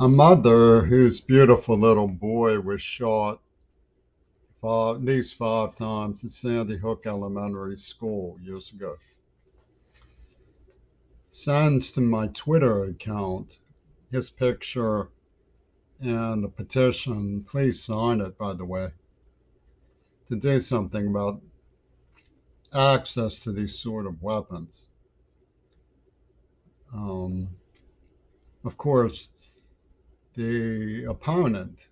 A mother whose beautiful little boy was shot at least 5 times at Sandy Hook Elementary School years ago sends to my Twitter account his picture and a petition. Please sign it, by the way, to do something about access to these sort of weapons. Um, of course, the opponent,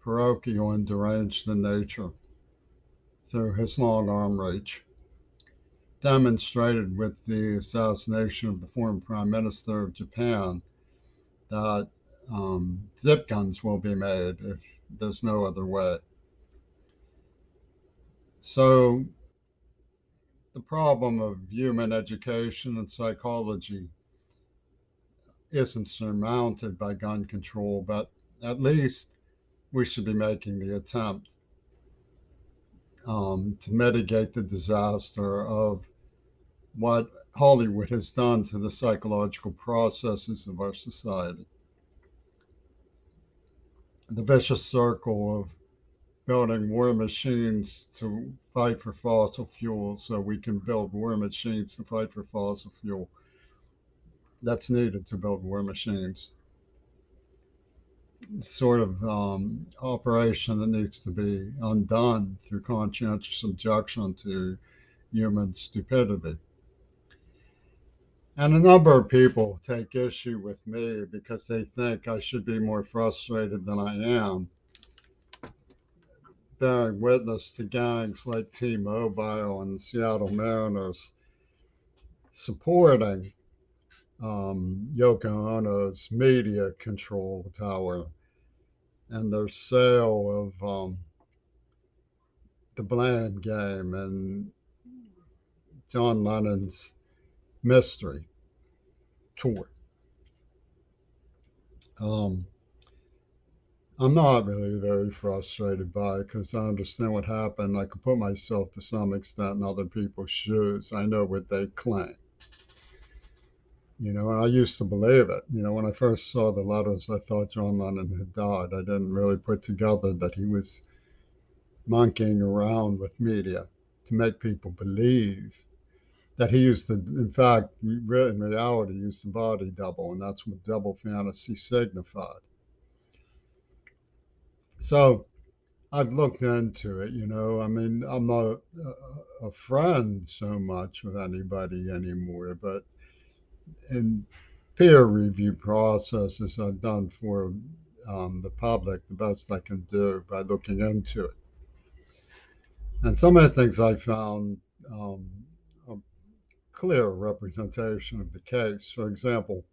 parochial and deranged in nature, through his long arm reach, demonstrated with the assassination of the former Prime Minister of Japan that zip guns will be made if there's no other way. So the problem of human education and psychology isn't surmounted by gun control, but at least we should be making the attempt to mitigate the disaster of what Hollywood has done to the psychological processes of our society. The vicious circle of building war machines to fight for fossil fuel so we can build war machines to fight for fossil fuel that's needed to build war machines. Sort of operation that needs to be undone through conscientious objection to human stupidity. And a number of people take issue with me because they think I should be more frustrated than I am, bearing witness to gangs like T-Mobile and the Seattle Mariners supporting Yoko Ono's media control tower and their sale of the Bland Game and John Lennon's Mystery tour. Um, I'm not really very frustrated by it because I understand what happened. I can put myself to some extent in other people's shoes. I know what they claim. And I used to believe it. When I first saw the letters, I thought John Lennon had died. I didn't really put together that he was monkeying around with media to make people believe that he used to, in fact, in reality, used to body double, and that's what double fantasy signified. So I've looked into it. I mean, I'm not a friend so much of anybody anymore, but in peer review processes I've done for the public the best I can do by looking into it. And some of the things I found a clear representation of the case. For example,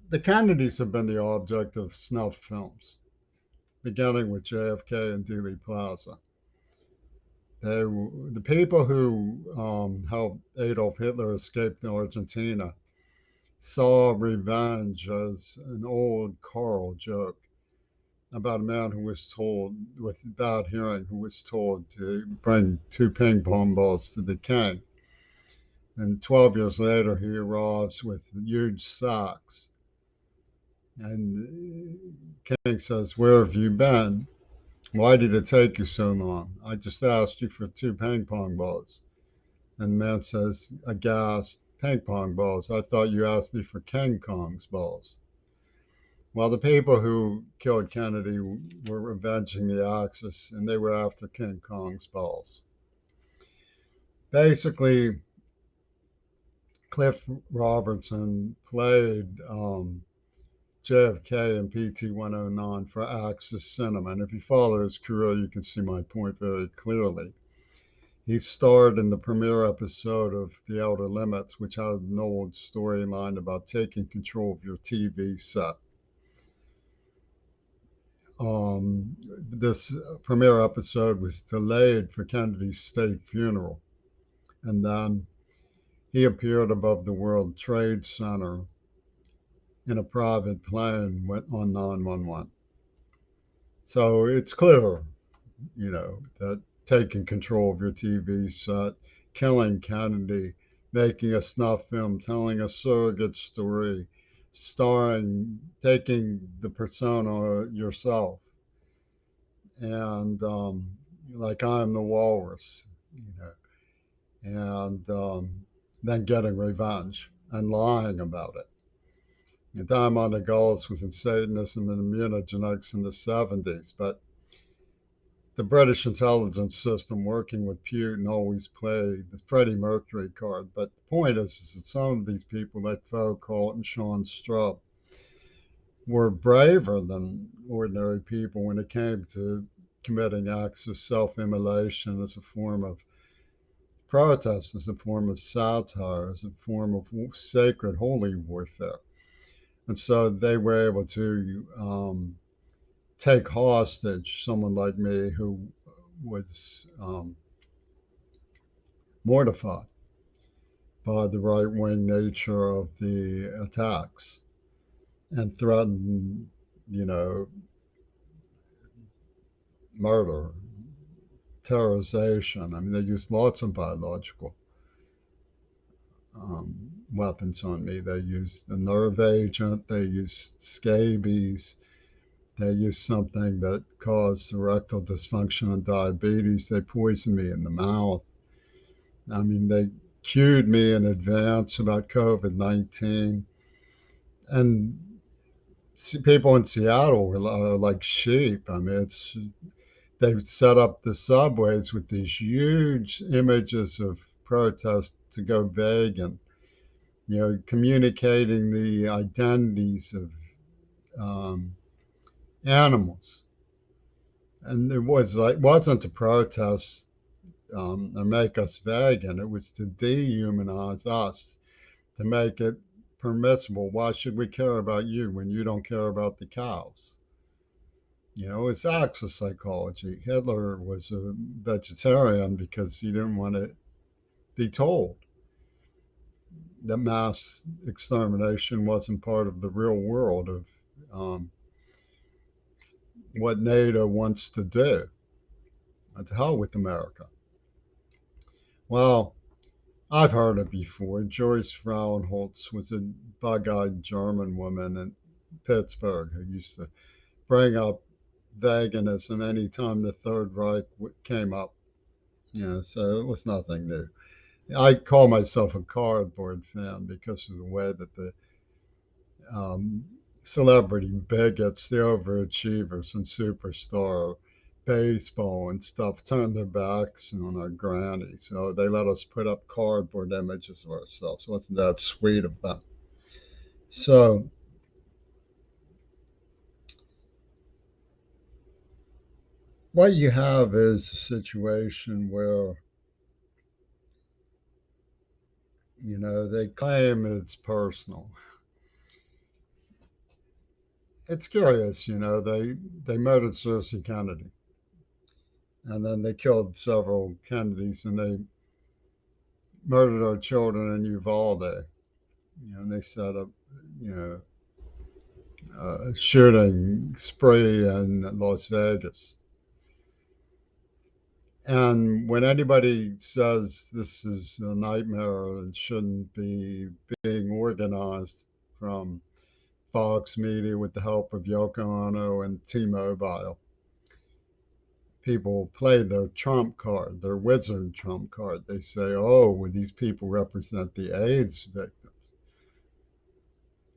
the Kennedys have been the object of snuff films, beginning with JFK and Dealey Plaza. The people who helped Adolf Hitler escape to Argentina saw revenge as an old Carl joke about a man who was told, with bad hearing, who was told to bring 2 ping pong balls to the king. And 12 years later, he arrives with huge sacks. And King says, "Where have you been? Why did it take you so long? I just asked you for 2 ping pong balls." And the man says, aghast, "Ping pong balls? I thought you asked me for King Kong's balls." Well, the people who killed Kennedy were avenging the Axis, and they were after King Kong's balls. Basically, Cliff Robertson played JFK in PT 109 for Axis cinema. And if you follow his career, you can see my point very clearly. He starred in the premiere episode of The Outer Limits, which had an old storyline about taking control of your TV set. This premiere episode was delayed for Kennedy's state funeral. And then he appeared above the World Trade Center in a private plane on 911. So it's clear, that taking control of your TV set, killing Kennedy making a snuff film, telling a surrogate story, starring, taking the persona yourself, and like I'm the walrus, you know, and then getting revenge and lying about it. And Diamond the Gulls was in Satanism and immunogenetics in the 70s, but the British intelligence system working with Putin always played the Freddie Mercury card. But the point is that some of these people, like Foucault and Sean Strupp, were braver than ordinary people when it came to committing acts of self immolation as a form of protest, as a form of satire, as a form of sacred, holy warfare. And so they were able to take hostage someone like me who was mortified by the right wing nature of the attacks and threatened, you know, murder, terrorization. I mean, they used lots of biological weapons on me. They used the nerve agent, they used scabies, they used something that caused erectile dysfunction and diabetes. They poisoned me in the mouth. I mean, they cued me in advance about COVID 19. And people in Seattle were like sheep. I mean, they set up the subways with these huge images of protest to go vegan, you know, communicating the identities of um, animals. And it was like wasn't to protest or make us vegan. It was to dehumanize us, to make it permissible. Why should we care about you when you don't care about the cows? You know, it's acts of psychology. Hitler was a vegetarian because he didn't want to be told that mass extermination wasn't part of the real world of um, what NATO wants to do. And to hell with America. Well, I've heard it before. Joyce Frauenholz was a bug-eyed German woman in Pittsburgh who used to bring up veganism anytime the Third Reich came up. You know, so it was nothing new. I call myself a cardboard fan because of the way that the um, celebrity bigots, the overachievers and superstar baseball and stuff turn their backs on our granny. So they let us put up cardboard images of ourselves. Wasn't that sweet of them? So what you have is a situation where, you know, they claim it's personal. It's curious, you know, they murdered Cersei Kennedy and then they killed several Kennedys and they murdered our children in Uvalde. You know, and they set up, you know, a shooting spree in Las Vegas. And when anybody says this is a nightmare and shouldn't be being organized from Fox Media with the help of Yoko Ono and T-Mobile, people play their trump card, their wizard trump card. They say, oh, well, these people represent the AIDS victims.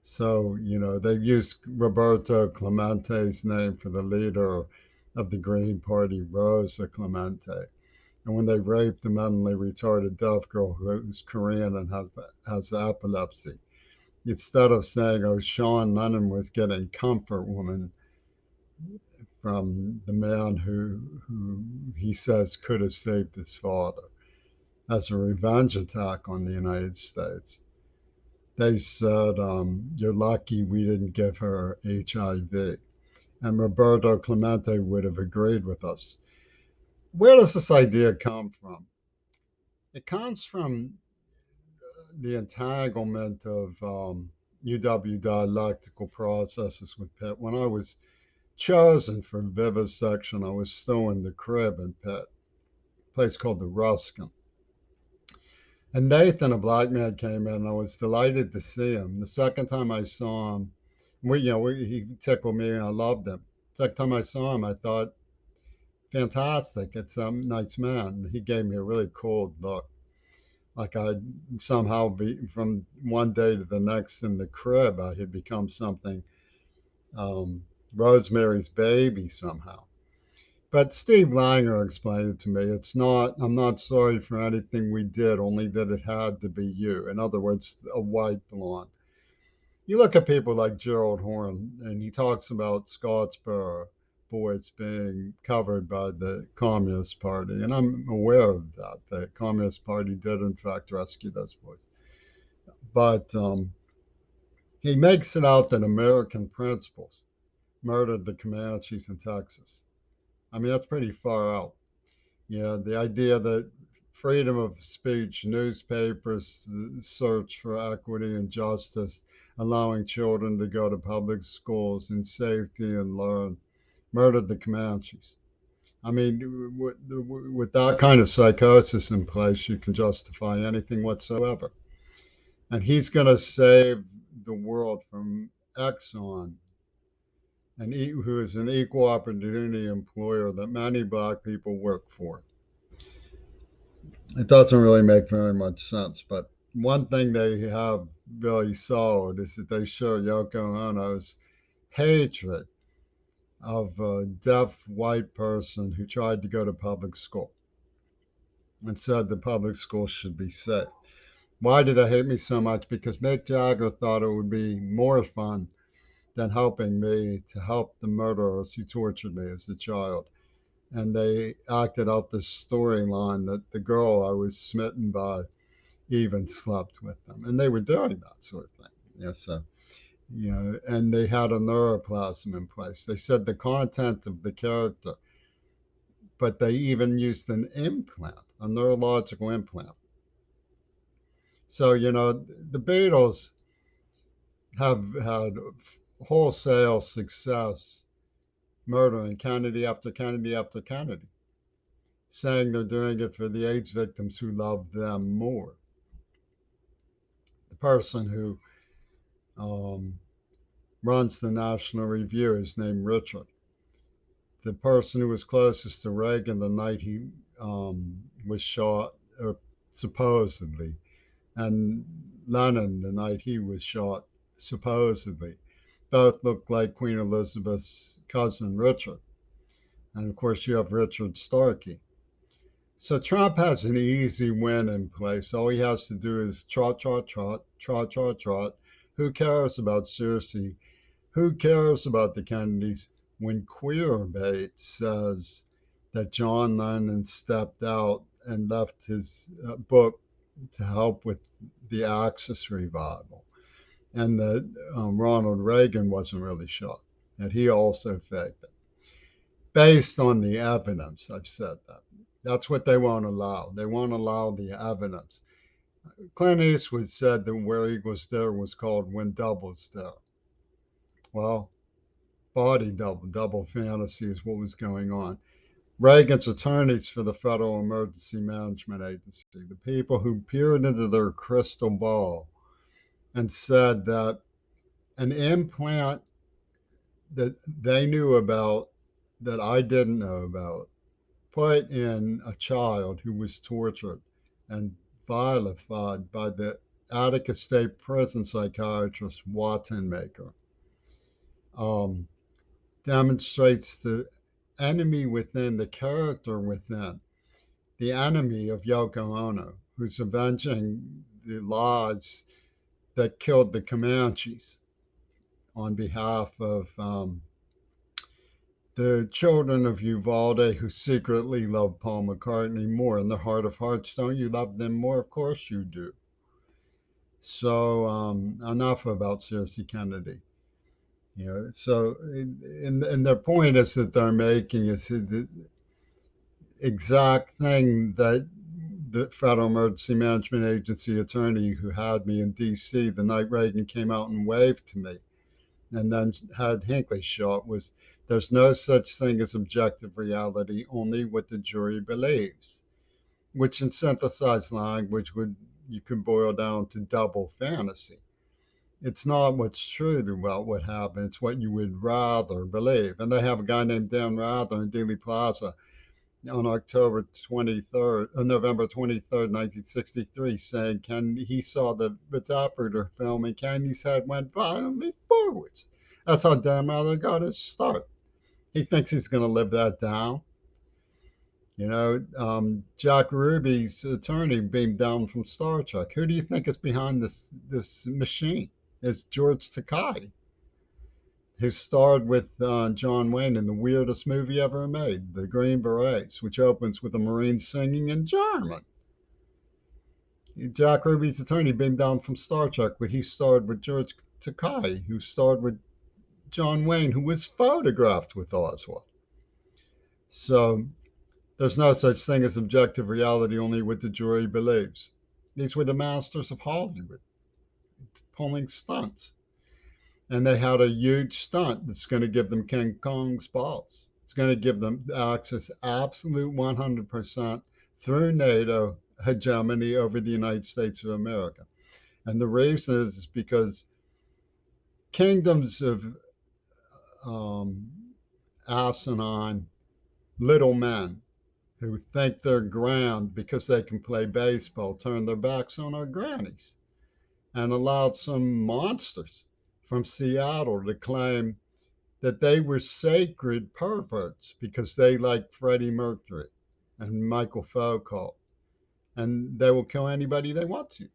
So, you know, they used Roberto Clemente's name for the leader of the Green Party, Rosa Clemente. And when they raped a mentally retarded deaf girl who's Korean and has epilepsy, instead of saying, oh, Sean Lennon was getting comfort woman from the man who he says could have saved his father as a revenge attack on the United States. They said, you're lucky we didn't give her HIV. And Roberto Clemente would have agreed with us. Where does this idea come from? It comes from the entanglement of UW dialectical processes with Pitt. When I was chosen for vivisection, I was still in the crib in Pitt, a place called the Ruskin. And Nathan, a black man, came in, and I was delighted to see him. The second time I saw him, he tickled me, and I loved him. Second time I saw him, I thought, fantastic, it's a nice man. He gave me a really cold look, like I'd somehow be from one day to the next in the crib, I had become something, um, Rosemary's Baby somehow. But Steve Langer explained it to me. It's not, I'm not sorry for anything we did, only that it had to be you. In other words, a white blonde. You look at people like Gerald Horne, and he talks about Scottsboro boys being covered by the Communist Party. And I'm aware of that. The Communist Party did, in fact, rescue those boys. But he makes it out that American principles murdered the Comanches in Texas. I mean, that's pretty far out. The idea that freedom of speech, newspapers, search for equity and justice, allowing children to go to public schools in safety and learn, murdered the Comanches. I mean, with that kind of psychosis in place, you can justify anything whatsoever. And he's going to save the world from Exxon, who is an equal opportunity employer that many black people work for. It doesn't really make very much sense, but one thing they have really solid is that they show Yoko Ono's hatred of a deaf white person who tried to go to public school and said the public school should be safe. Why did they hate me so much? Because Mick Jagger thought it would be more fun than helping me to help the murderers who tortured me as a child. And they acted out this storyline that the girl I was smitten by even slept with them. And they were doing that sort of thing. And they had a neuroplasm in place. They said the content of the character, but they even used an implant, a neurological implant. So, the Beatles have had wholesale success murdering Kennedy after Kennedy after Kennedy, saying they're doing it for the AIDS victims who love them more. The person who um, runs the National Review is named Richard. The person who was closest to Reagan the night he was shot, supposedly, and Lennon the night he was shot, supposedly, both looked like Queen Elizabeth's cousin Richard. And of course, you have Richard Starkey. So Trump has an easy win in place. All he has to do is trot, trot, trot, trot, trot, trot. Who cares about Cersei? Who cares about the Kennedys? When Queerbait says that John Lennon stepped out and left his book to help with the Axis revival, and that Ronald Reagan wasn't really shot, that he also faked it. Based on the evidence, I've said that. That's what they won't allow. They won't allow the evidence. Clint Eastwood said that where he was there was called when doubles there. Well, body double fantasy is what was going on. Reagan's attorneys for the Federal Emergency Management Agency, the people who peered into their crystal ball and said that an implant that they knew about that I didn't know about put in a child who was tortured and vilified by the Attica State Prison psychiatrist Wattenmaker, um, demonstrates the enemy within, the character within, the enemy of Yoko Ono, who's avenging the laws that killed the Comanches on behalf of the children of Uvalde who secretly love Paul McCartney more. In their heart of hearts, don't you love them more? Of course you do. So enough about Cersei Kennedy. So and their point is that they're making is the exact thing that the Federal Emergency Management Agency attorney who had me in D.C. the night Reagan came out and waved to me and then had Hinckley shot was there's no such thing as objective reality, only what the jury believes, which in synthesized language would you can boil down to double fantasy. It's not what's true about what happened, it's what you would rather believe. And they have a guy named Dan Rather in Dealey Plaza on October 23rd, November 23rd, 1963, saying he saw the Zapruder film and Kennedy's head went violently forwards. That's how Dan Rather got his start. He thinks he's going to live that down. Jack Ruby's attorney beamed down from Star Trek. Who do you think is behind this machine? It's George Takei, who starred with John Wayne in the weirdest movie ever made, The Green Berets, which opens with a Marine singing in German. Jack Ruby's attorney beamed down from Star Trek, where he starred with George Takei, who starred with John Wayne, who was photographed with Oswald. So there's no such thing as objective reality, only what the jury believes. These were the masters of Hollywood, pulling stunts. And they had a huge stunt that's going to give them King Kong's balls. It's going to give them access, absolute 100% through NATO hegemony over the United States of America. And the reason is because kingdoms of um, asinine little men who think they're grand because they can play baseball turn their backs on our grannies and allowed some monsters from Seattle to claim that they were sacred perverts because they liked Freddie Mercury and Michael Foucault. And they will kill anybody they want to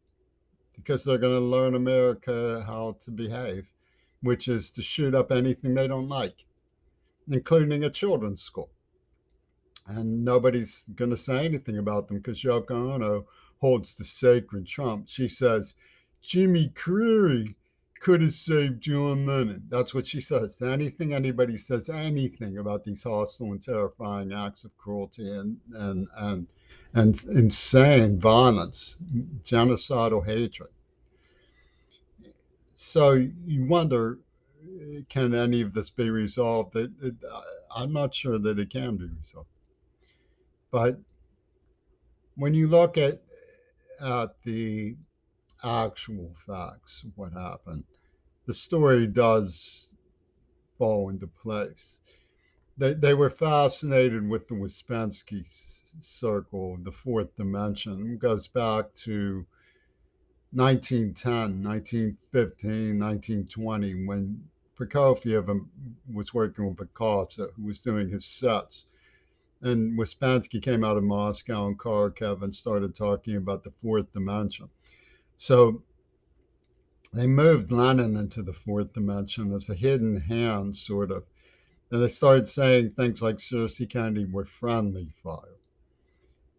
because they're going to learn America how to behave, which is to shoot up anything they don't like, including a children's school. And nobody's going to say anything about them because Yoko Ono holds the sacred trump. She says, Jimmy Creary could have saved John Lennon. That's what she says. Anything anybody says anything about these hostile and terrifying acts of cruelty and insane violence, genocidal hatred. So you wonder, can any of this be resolved? I'm not sure that it can be resolved. But when you look at the actual facts of what happened, the story does fall into place. They were fascinated with the Ouspensky circle, the fourth dimension. It goes back to 1910, 1915, 1920, when Prokofiev was working with Picasso, who was doing his sets. And Ouspensky came out of Moscow and Kharkov and started talking about the fourth dimension. So they moved Lenin into the fourth dimension as a hidden hand, sort of. And they started saying things like Cersei Kennedy were friendly fire.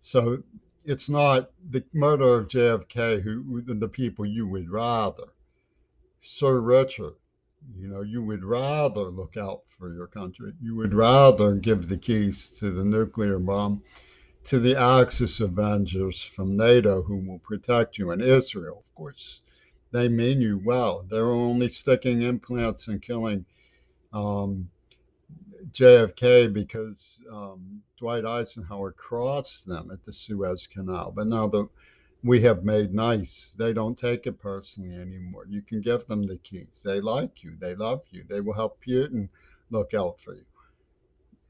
So it's not the murder of JFK, who the people you would rather. Sir Richard, you would rather look out for your country. You would rather give the keys to the nuclear bomb to the Axis Avengers from NATO who will protect you. And Israel, of course, they mean you well. They're only sticking implants and killing JFK because Dwight Eisenhower crossed them at the Suez Canal. But now that we have made nice, they don't take it personally anymore. You can give them the keys. They like you. They love you. They will help Putin look out for you.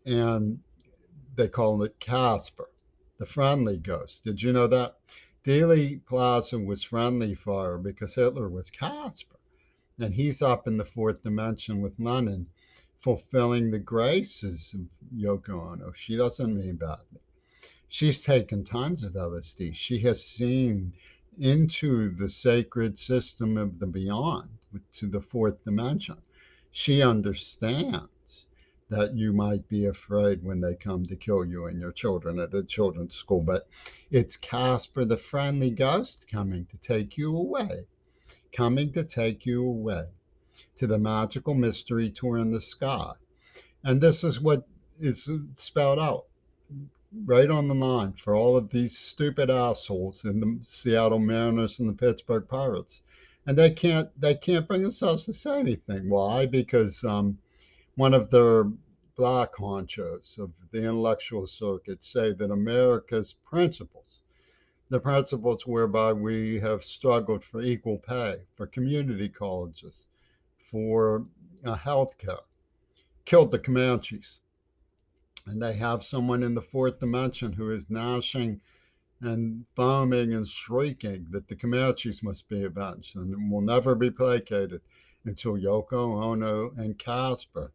And they call it Casper, the friendly ghost. Did you know that? Dealey Plaza was friendly fire because Hitler was Casper. And he's up in the fourth dimension with Lenin, fulfilling the graces of Yoko Ono. She doesn't mean badly. She's taken tons of LSD. She has seen into the sacred system of the beyond, to the fourth dimension. She understands that you might be afraid when they come to kill you and your children at a children's school, but it's Casper the friendly ghost coming to take you away, to the magical mystery tour in the sky. And this is what is spelled out right on the line for all of these stupid assholes in the Seattle Mariners and the Pittsburgh Pirates. And they can't bring themselves to say anything. Why? Because one of their black honchos of the intellectual circuit say that America's principles, the principles whereby we have struggled for equal pay, for community colleges, for health care, killed the Comanches. And they have someone in the fourth dimension who is gnashing and foaming and shrieking that the Comanches must be avenged and will never be placated until Yoko Ono and Casper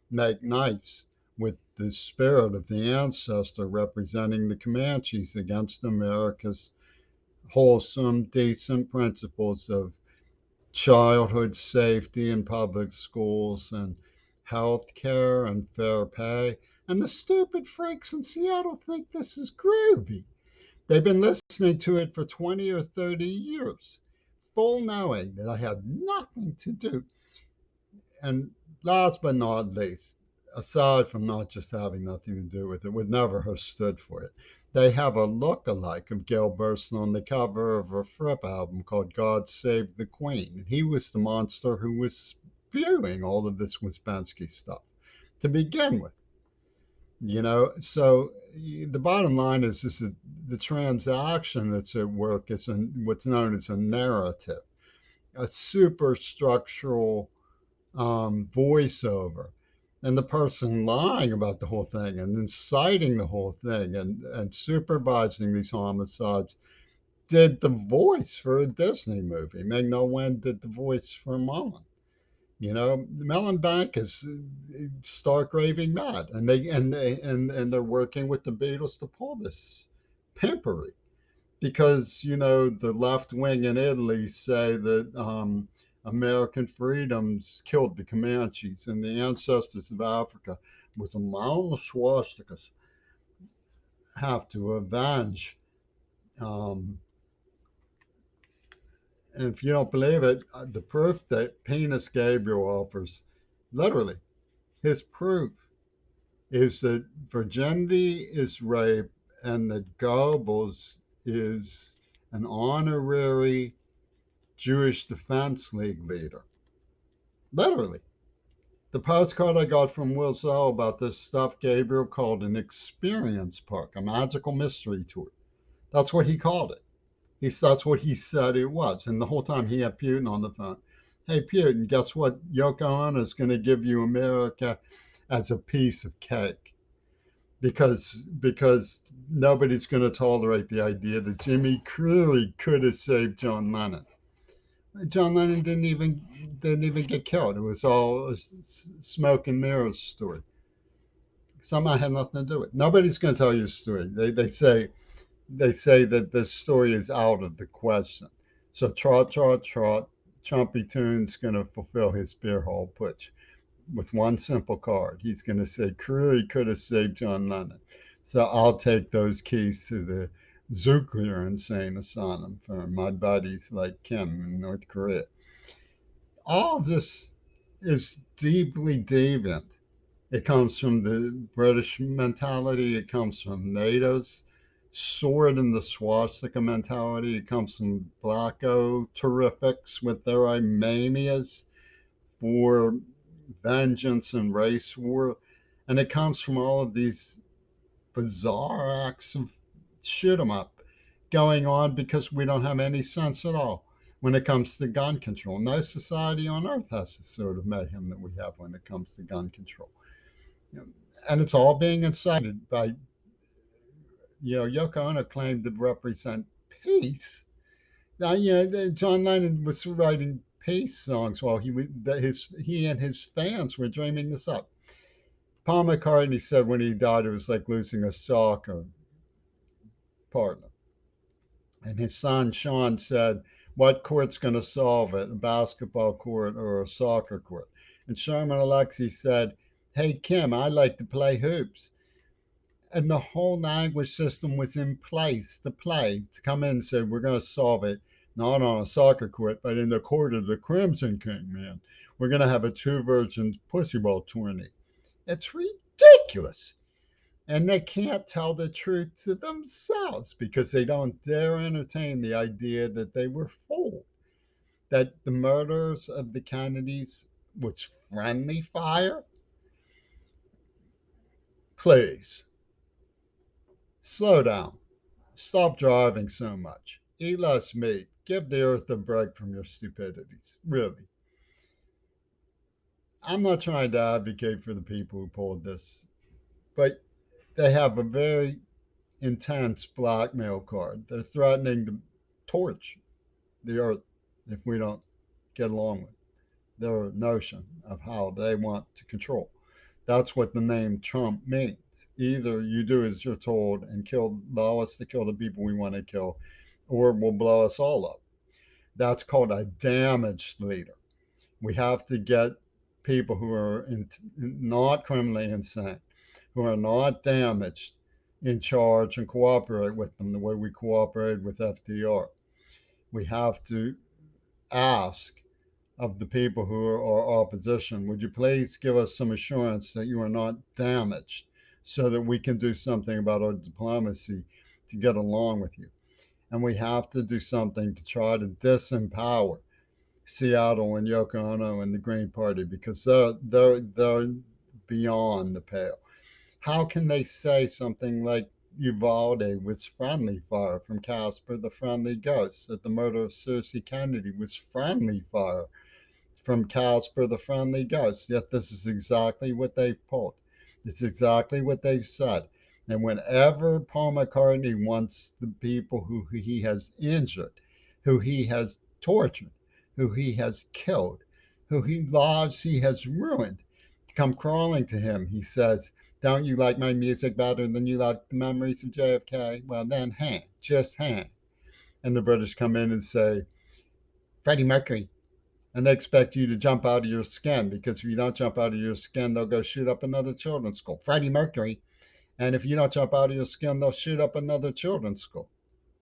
make nice with the spirit of the ancestor representing the Comanches against America's wholesome, decent principles of childhood safety in public schools and health care and fair pay. And the stupid freaks in Seattle think this is groovy. They've been listening to it for 20 or 30 years, full knowing that I have nothing to do. And last but not least, aside from not just having nothing to do with it, would never have stood for it. They have a look-alike of Gail Burstyn on the cover of a Fripp album called God Save the Queen. And he was the monster who was spewing all of this Ouspensky stuff to begin with. So the bottom line is that the transaction that's at work is what's known as a narrative, a superstructural voiceover. And the person lying about the whole thing and inciting the whole thing and supervising these homicides did the voice for a Disney movie. Meg Wen did the voice for Mullen. Mellon Bank is stark raving mad, and they're working with the Beatles to pull this pimpery because the left wing in Italy say that American freedoms killed the Comanches and the ancestors of Africa with a mountain of swastikas have to avenge. Um, and if you don't believe it, the proof that Penis Gabriel offers, literally, his proof is that virginity is rape and that Goebbels is an honorary Jewish Defense League leader. Literally. The postcard I got from Will Zell about this stuff Gabriel called an experience park, a magical mystery tour. That's what he called it. That's what he said it was. And the whole time he had Putin on the phone. Hey, Putin, guess what? Yoko Ono is going to give you America as a piece of cake. Because nobody's going to tolerate the idea that Jimmy Creary could have saved John Lennon. John Lennon didn't even get killed. It was all a smoke and mirrors story. Somehow had nothing to do with it. Nobody's going to tell you a story. They say that this story is out of the question. So trot trot trot, Trumpy Tune's going to fulfill his beer hall putsch with one simple card. He's going to say Creary could have saved John Lennon. So I'll take those keys to the Zuklier Insane Asylum for my buddies like Kim in North Korea. All of this is deeply deviant. It comes from the British mentality. It comes from NATO's sword in the swastika mentality. It comes from Blacko terrifics with their manias for vengeance and race war. And it comes from all of these bizarre acts of shoot 'em up going on because we don't have any sense at all when it comes to gun control. No society on earth has the sort of mayhem that we have when it comes to gun control. And it's all being incited by, Yoko Ono claimed to represent peace. Now, John Lennon was writing peace songs while he and his fans were dreaming this up. Paul McCartney said when he died, it was like losing a soccer partner. And his son Sean said, "What court's going to solve it? A basketball court or a soccer court?" And Sherman Alexie said, "Hey Kim, I like to play hoops." And the whole language system was in place to come in and say, "We're going to solve it not on a soccer court, but in the court of the Crimson King, man. We're going to have a two virgin pussy ball tourney." It's ridiculous. And they can't tell the truth to themselves because they don't dare entertain the idea that they were fooled, that the murderers of the Kennedys was friendly fire. Please, slow down. Stop driving so much. Eat less meat. Give the earth a break from your stupidities. Really. I'm not trying to advocate for the people who pulled this, but they have a very intense blackmail card. They're threatening to torch the earth if we don't get along with their notion of how they want to control. That's what the name Trump means. Either you do as you're told and allow us to kill the people we want to kill, or we'll blow us all up. That's called a damaged leader. We have to get people who are not criminally insane, who are not damaged, in charge and cooperate with them the way we cooperated with FDR. We have to ask of the people who are opposition, would you please give us some assurance that you are not damaged so that we can do something about our diplomacy to get along with you? And we have to do something to try to disempower Seattle and Yoko Ono and the Green Party because they're beyond the pale. How can they say something like Uvalde was friendly fire from Casper the Friendly Ghost, that the murder of Cersei Kennedy was friendly fire from Casper the Friendly Ghost? Yet this is exactly what they've pulled. It's exactly what they've said. And whenever Paul McCartney wants the people who he has injured, who he has tortured, who he has killed, who lives he has ruined, to come crawling to him, he says, don't you like my music better than you like the memories of JFK? Well, then hang, just hang. And the British come in and say, Freddie Mercury, and they expect you to jump out of your skin because if you don't jump out of your skin, they'll go shoot up another children's school. Freddie Mercury. And if you don't jump out of your skin, they'll shoot up another children's school.